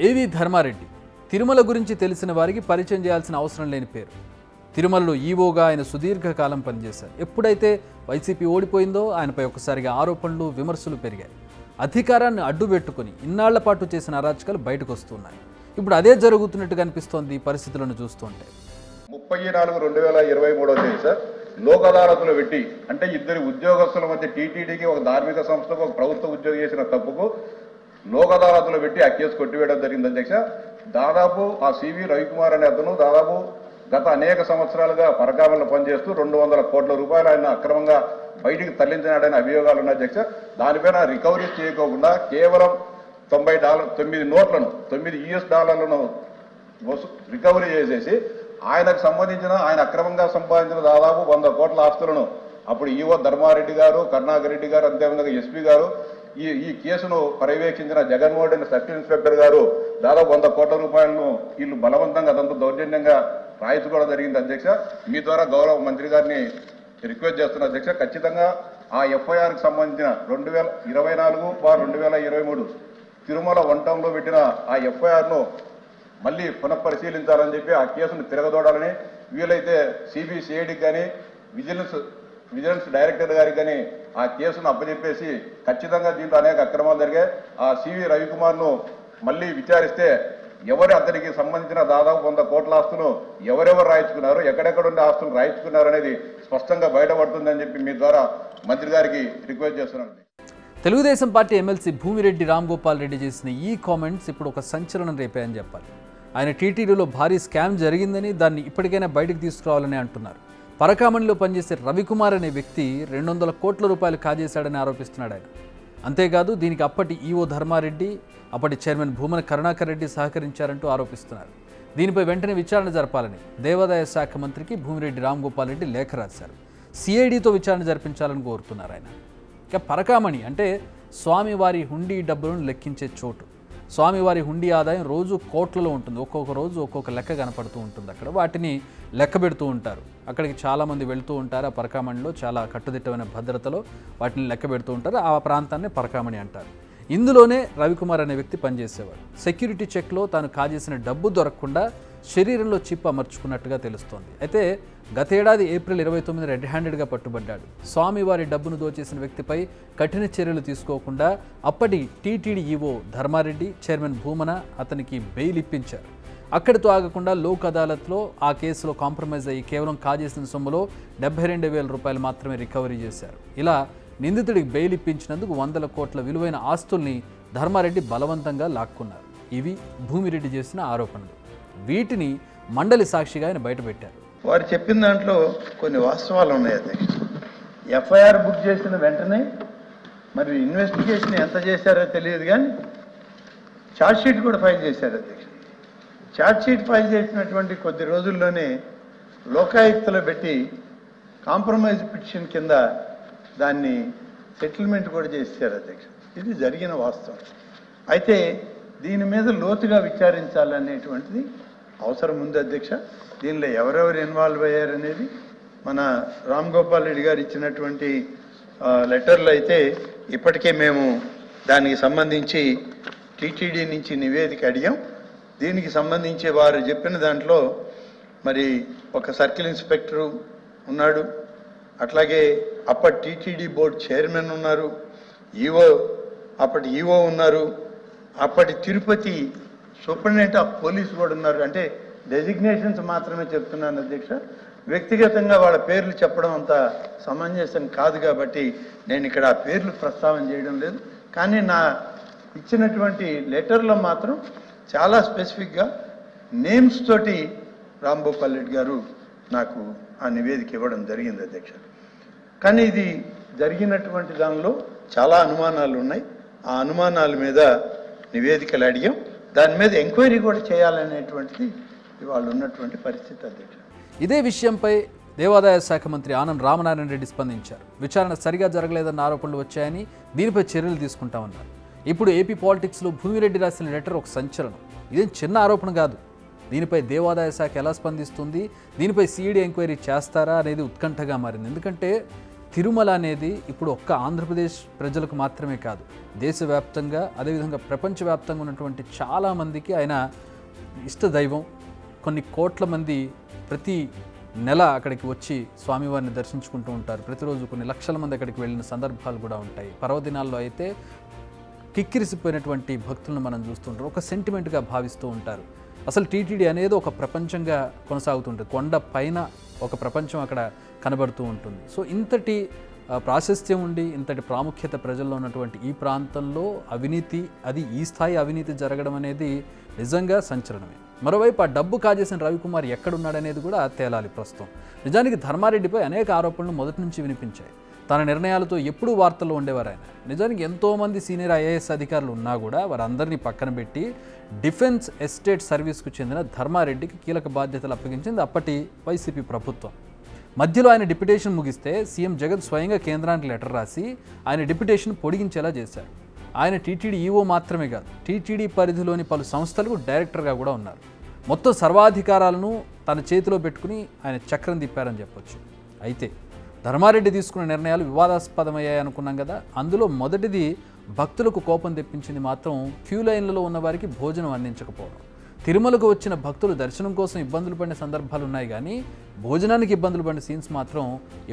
ఏవి ధర్మారెడ్డి తిరుమల గురించి తెలిసిన వారికి పరిచయం చేయాల్సిన అవసరం లేని పేరు. తిరుమలలో ఈవోగా ఆయన సుదీర్ఘకాలం పనిచేశారు. ఎప్పుడైతే వైసీపీ ఓడిపోయిందో ఆయనపై ఒక్కసారిగా ఆరోపణలు, విమర్శలు పెరిగాయి. అధికారాన్ని అడ్డుపెట్టుకుని ఇన్నాళ్ల పాటు చేసిన అరాచకాలు బయటకు వస్తున్నాయి. ఇప్పుడు అదే జరుగుతున్నట్టుగా అనిపిస్తోంది పరిస్థితులను చూస్తుంటే. 34/2023 సార్ లోక్ అదాలతులు పెట్టి, అంటే ఇద్దరు ఉద్యోగస్తుల మధ్య టీటీడీకి ఒక ధార్మిక సంస్థకు ఒక ప్రభుత్వ ఉద్యోగి చేసిన తప్పుకు లోక్ అదాలతులు పెట్టి ఆ కేసు కొట్టివేయడం జరిగింది అధ్యక్ష. దాదాపు ఆ సివి రవికుమార్ అనే అతను దాదాపు గత అనేక సంవత్సరాలుగా పరకామలో పనిచేస్తూ 200 కోట్ల రూపాయలు ఆయన అక్రమంగా బయటికి తరలించినాడనే అభియోగాలు ఉన్నాయి అధ్యక్ష. దానిపైన రికవరీ చేయకోకుండా కేవలం $9 నోట్లను $9 రికవరీ చేసేసి ఆయనకు సంబంధించిన ఆయన అక్రమంగా సంపాదించిన దాదాపు 100 కోట్ల ఆస్తులను అప్పుడు ఈవో ధర్మారెడ్డి గారు, కరుణాకర్ రెడ్డి గారు, అంతేవిధంగా ఎస్పీ గారు, ఈ కేసును పర్యవేక్షించిన జగన్మోహన్ రెడ్డి సర్కిల్ ఇన్స్పెక్టర్ గారు దాదాపు 100 కోట్ల రూపాయలను వీళ్ళు బలవంతంగా అదంతా దౌర్జన్యంగా రాయించుకోవడం జరిగింది అధ్యక్ష. మీ ద్వారా గౌరవ మంత్రి గారిని రిక్వెస్ట్ చేస్తున్న అధ్యక్ష, ఖచ్చితంగా ఆ ఎఫ్ఐఆర్కి సంబంధించిన 2024/2023 తిరుమల వంటంలో పెట్టిన ఆ ఎఫ్ఐఆర్ను మళ్ళీ పునఃపరిశీలించాలని చెప్పి ఆ కేసును తిరగదోడాలని, వీలైతే సిబిసిఐడికి కానీ విజిలెన్స్ డైరెక్టర్ గారికి కానీ ఆ కేసును అప్పచెప్పేసి ఖచ్చితంగా దీంట్లో అనేక అక్రమాలు జరిగాయి. ఆ సివి రవికుమార్ను మళ్ళీ విచారిస్తే అతనికి సంబంధించిన దాదాపు 100 కోట్ల ఆస్తులు ఎవరెవరు రాయించుకున్నారు, ఎక్కడెక్కడ ఉండే ఆస్తులు రాయించుకున్నారు అనేది స్పష్టంగా బయటపడుతుందని చెప్పి మీ ద్వారా మంత్రి గారికి రిక్వెస్ట్ చేస్తున్నాను. తెలుగుదేశం పార్టీ ఎమ్మెల్సీ భూమిరెడ్డి రామ్గోపాల్ రెడ్డి చేసిన ఈ కామెంట్స్ ఇప్పుడు ఒక సంచలనం రేపాయని చెప్పాలి. ఆయన టీటీడీలో భారీ స్కామ్ జరిగిందని, దాన్ని ఇప్పటికైనా బయటకు తీసుకురావాలని అంటున్నారు. పరకామణిలో పనిచేసే రవికుమార్ అనే వ్యక్తి 200 కోట్ల రూపాయలు కాజేశాడని ఆరోపిస్తున్నాడు ఆయన. అంతేకాదు దీనికి అప్పటి ఈవో ధర్మారెడ్డి, అప్పటి చైర్మన్ భూమన కరుణాకర్ రెడ్డి సహకరించారంటూ ఆరోపిస్తున్నారు. దీనిపై వెంటనే విచారణ జరపాలని దేవాదాయ శాఖ మంత్రికి భూమిరెడ్డి రామ్గోపాల్ రెడ్డి లేఖ రాశారు. సిఐడితో విచారణ జరిపించాలని కోరుతున్నారు ఆయన. ఇక పరకామణి అంటే స్వామివారి హుండీ డబ్బులను లెక్కించే చోటు. స్వామివారి హుండీ ఆదాయం రోజు కోట్లలో ఉంటుంది. ఒక్కొక్క రోజు ఒక్కొక్క లెక్క కనపడుతూ ఉంటుంది అక్కడ. వాటిని లెక్క పెడుతూ ఉంటారు. అక్కడికి చాలామంది వెళుతూ ఉంటారు. ఆ పరకామణిలో చాలా కట్టుదిట్టమైన భద్రతలో వాటిని లెక్క పెడుతూ ఉంటారు. ఆ ప్రాంతాన్ని పరకామణి అంటారు. ఇందులోనే రవికుమార్ అనే వ్యక్తి పనిచేసేవాడు. సెక్యూరిటీ చెక్లో తాను కాజేసిన డబ్బు దొరకకుండా శరీరంలో చిప్ అమర్చుకున్నట్టుగా తెలుస్తోంది. అయితే గతేడాది ఏప్రిల్ 29 రెడ్ హ్యాండెడ్గా పట్టుబడ్డాడు. స్వామివారి డబ్బును దోచేసిన వ్యక్తిపై కఠిన చర్యలు తీసుకోకుండా అప్పటి టీటీడీ ఈవో ధర్మారెడ్డి, చైర్మన్ భూమన అతనికి బెయిల్ ఇప్పించారు. అక్కడితో ఆగకుండా లోక్ అదాలత్లో ఆ కేసులో కాంప్రమైజ్ అయ్యి కేవలం కాజేసిన సొమ్ములో 72,000 రూపాయలు మాత్రమే రికవరీ చేశారు. ఇలా నిందితుడికి బెయిల్ ఇప్పించినందుకు 100 కోట్ల విలువైన ఆస్తుల్ని ధర్మారెడ్డి బలవంతంగా లాక్కున్నారు. ఇవి భూమిరెడ్డి చేసిన ఆరోపణలు. వీటిని మండలి సాక్షిగా ఆయన బయటపెట్టారు. వారు చెప్పిన దాంట్లో కొన్ని వాస్తవాలు ఉన్నాయి అధ్యక్ష. ఎఫ్ఐఆర్ బుక్ చేసిన వెంటనే మరి ఇన్వెస్టిగేషన్ ఎంత చేశారో తెలియదు, కానీ ఛార్జ్షీట్ కూడా ఫైల్ చేశారు అధ్యక్ష. ఛార్జ్షీట్ ఫైల్ చేసినటువంటి కొద్ది రోజుల్లోనే లోకాయుక్తలో పెట్టి కాంప్రమైజ్ పిటిషన్ కింద దాన్ని సెటిల్మెంట్ కూడా చేశారు అధ్యక్ష. ఇది జరిగిన వాస్తవం. అయితే దీని మీద లోతుగా విచారించాలనేటువంటిది అవసరం ఉంది అధ్యక్ష. దీనిలో ఎవరెవరు ఇన్వాల్వ్ అయ్యారనేది మన రామ్గోపాల్ రెడ్డి గారు ఇచ్చినటువంటి లెటర్లు అయితే ఇప్పటికే మేము దానికి సంబంధించి టీటీడీ నుంచి నివేదిక అడిగాం. దీనికి సంబంధించి వారు చెప్పిన దాంట్లో మరి ఒక సర్కిల్ ఇన్స్పెక్టరు ఉన్నాడు, అట్లాగే అప్పటి టీటీడీ బోర్డు చైర్మన్ ఉన్నారు, అప్పటి ఈవో ఉన్నారు, అప్పటి తిరుపతి సూపరింటెండెంట్ ఆఫ్ పోలీస్ కూడా ఉన్నారు. అంటే డెసిగ్నేషన్స్ మాత్రమే చెప్తున్నాను అధ్యక్ష. వ్యక్తిగతంగా వాళ్ళ పేర్లు చెప్పడం అంత సమంజసం కాదు కాబట్టి నేను ఇక్కడ ఆ పేర్లు ప్రస్తావన చేయడం లేదు. కానీ నా ఇచ్చినటువంటి లెటర్లో మాత్రం చాలా స్పెసిఫిక్గా నేమ్స్ తోటి రామ్గోపాల్ రెడ్డి గారు నాకు ఆ నివేదిక ఇవ్వడం జరిగింది అధ్యక్ష. కానీ ఇది జరిగినటువంటి దానిలో చాలా అనుమానాలు ఉన్నాయి. ఆ అనుమానాల మీద నివేదికలు అడిగాం. దాని మీద ఎంక్వైరీ కూడా చేయాలనేటువంటిది ఇవాళ ఉన్నటువంటి పరిస్థితి అధ్యక్ష. ఇదే విషయంపై దేవాదాయ శాఖ మంత్రి ఆనం రామనారాయణ రెడ్డి స్పందించారు. విచారణ సరిగా జరగలేదన్న ఆరోపణలు వచ్చాయని, దీనిపై చర్యలు తీసుకుంటామన్నారు. ఇప్పుడు ఏపీ పాలిటిక్స్లో భూమిరెడ్డి రాసిన లెటర్ ఒక సంచలనం. ఇదేం చిన్న ఆరోపణ కాదు. దీనిపై దేవాదాయ శాఖ ఎలా స్పందిస్తుంది, దీనిపై సిఐడి ఎంక్వైరీ చేస్తారా అనేది ఉత్కంఠగా మారింది. ఎందుకంటే తిరుమల అనేది ఇప్పుడు ఒక్క ఆంధ్రప్రదేశ్ ప్రజలకు మాత్రమే కాదు, దేశవ్యాప్తంగా అదేవిధంగా ప్రపంచవ్యాప్తంగా ఉన్నటువంటి చాలామందికి ఆయన ఇష్టదైవం. కొన్ని కోట్ల మంది ప్రతి నెల అక్కడికి వచ్చి స్వామివారిని దర్శించుకుంటూ ఉంటారు. ప్రతిరోజు కొన్ని లక్షల మంది అక్కడికి వెళ్ళిన సందర్భాలు కూడా ఉంటాయి. పర్వదినాల్లో అయితే కిక్కిరిసిపోయినటువంటి భక్తులను మనం చూస్తుంటారు, ఒక సెంటిమెంట్గా భావిస్తూ ఉంటారు. అసలు టీటీడీ అనేది ఒక ప్రపంచంగా కొనసాగుతుంటుంది. కొండ పైన ఒక ప్రపంచం అక్కడ కనబడుతూ ఉంటుంది. సో ఇంతటి ప్రాశస్త్యం ఉండి ఇంతటి ప్రాముఖ్యత ప్రజల్లో ఉన్నటువంటి ఈ ప్రాంతంలో అవినీతి, అది ఈ స్థాయి అవినీతి జరగడం అనేది నిజంగా సంచలనమే. మరోవైపు ఆ డబ్బు కాజేసిన రవికుమార్ ఎక్కడున్నాడనేది కూడా తేలాలి ప్రస్తుతం. నిజానికి ధర్మారెడ్డిపై అనేక ఆరోపణలు మొదటి నుంచి వినిపించాయి. తన నిర్ణయాలతో ఎప్పుడూ వార్తల్లో ఉండేవారు ఆయన. నిజానికి ఎంతోమంది సీనియర్ ఐఏఎస్ అధికారులు ఉన్నా కూడా వారందరినీ పక్కన పెట్టి డిఫెన్స్ ఎస్టేట్ సర్వీస్కు చెందిన ధర్మారెడ్డికి కీలక బాధ్యతలు అప్పగించింది అప్పటి వైసీపీ ప్రభుత్వం. మధ్యలో ఆయన డిప్యుటేషన్ ముగిస్తే సీఎం జగన్ స్వయంగా కేంద్రానికి లెటర్ రాసి ఆయన డిప్యుటేషన్ పొడిగించేలా చేశారు. ఆయన టీటీడీ ఈవో మాత్రమే కాదు, టీటీడీ పరిధిలోని పలు సంస్థలకు డైరెక్టర్గా కూడా ఉన్నారు. మొత్తం సర్వాధికారాలను తన చేతిలో పెట్టుకుని ఆయన చక్రం తిప్పారని చెప్పొచ్చు. అయితే ధర్మారెడ్డి తీసుకున్న నిర్ణయాలు వివాదాస్పదమయ్యాయి అనుకున్నాం కదా. అందులో మొదటిది భక్తులకు కోపం తెప్పించింది మాత్రం క్యూ లైన్లలో ఉన్న వారికి భోజనం అందించకపోవడం. తిరుమలకు వచ్చిన భక్తులు దర్శనం కోసం ఇబ్బందులు పడిన సందర్భాలు ఉన్నాయి, కానీ భోజనానికి ఇబ్బందులు పడిన సీన్స్ మాత్రం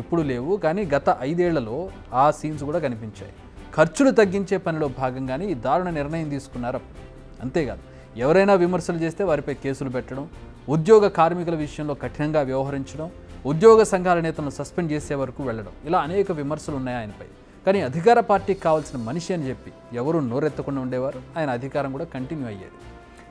ఎప్పుడూ లేవు. కానీ గత 5 ఏళ్లలో ఆ సీన్స్ కూడా కనిపించాయి. ఖర్చులు తగ్గించే పనిలో భాగంగానే ఈ దారుణ నిర్ణయం తీసుకున్నారు. అంతేకాదు, ఎవరైనా విమర్శలు చేస్తే వారిపై కేసులు పెట్టడం, ఉద్యోగ కార్మికుల విషయంలో కఠినంగా వ్యవహరించడం, ఉద్యోగ సంఘాల నేతలను సస్పెండ్ చేసే వరకు వెళ్ళడం, ఇలా అనేక విమర్శలు ఉన్నాయి ఆయనపై. కానీ అధికార పార్టీకి కావాల్సిన మనిషి అని చెప్పి ఎవరూ నోరెత్తకుండా ఉండేవారు. ఆయన అధికారం కూడా కంటిన్యూ అయ్యేది.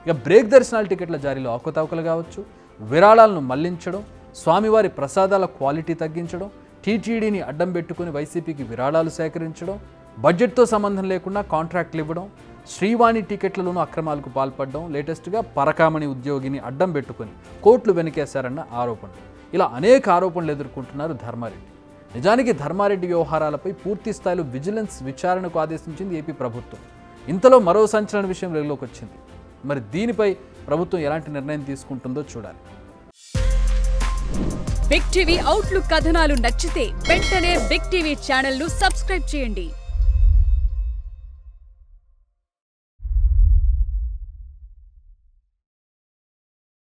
ఇక బ్రేక్ దర్శనాల టికెట్ల జారీలో అవకతవకలు కావచ్చు, విరాళాలను మళ్లించడం, స్వామివారి ప్రసాదాల క్వాలిటీ తగ్గించడం, టీటీడీని అడ్డం పెట్టుకుని వైసీపీకి విరాళాలు సేకరించడం, బడ్జెట్తో సంబంధం లేకుండా కాంట్రాక్ట్లు ఇవ్వడం, శ్రీవాణి టికెట్లలోనూ అక్రమాలకు పాల్పడడం, లేటెస్ట్గా పరకామణి ఉద్యోగిని అడ్డం పెట్టుకుని కోట్లు వెనకేశారన్న ఆరోపణలు, ఇలా అనేక ఆరోపణలు ఎదుర్కొంటున్నారు ధర్మారెడ్డి. నిజానికి ధర్మారెడ్డి వ్యవహారాలపై పూర్తి స్థాయిలో విజిలెన్స్ విచారణకు ఆదేశించింది ఏపీ ప్రభుత్వం. ఇంతలో మరో సంచలన విషయం వెలుగులోకి వచ్చింది. మరి దీనిపై ప్రభుత్వం ఎలాంటి నిర్ణయం తీసుకుంటుందో చూడాలి. బిగ్ టీవీ అవుట్లుక్ కథనాలు నచ్చితే వెంటనే బిగ్ టీవీ ఛానల్ ను సబ్స్క్రైబ్ చేయండి.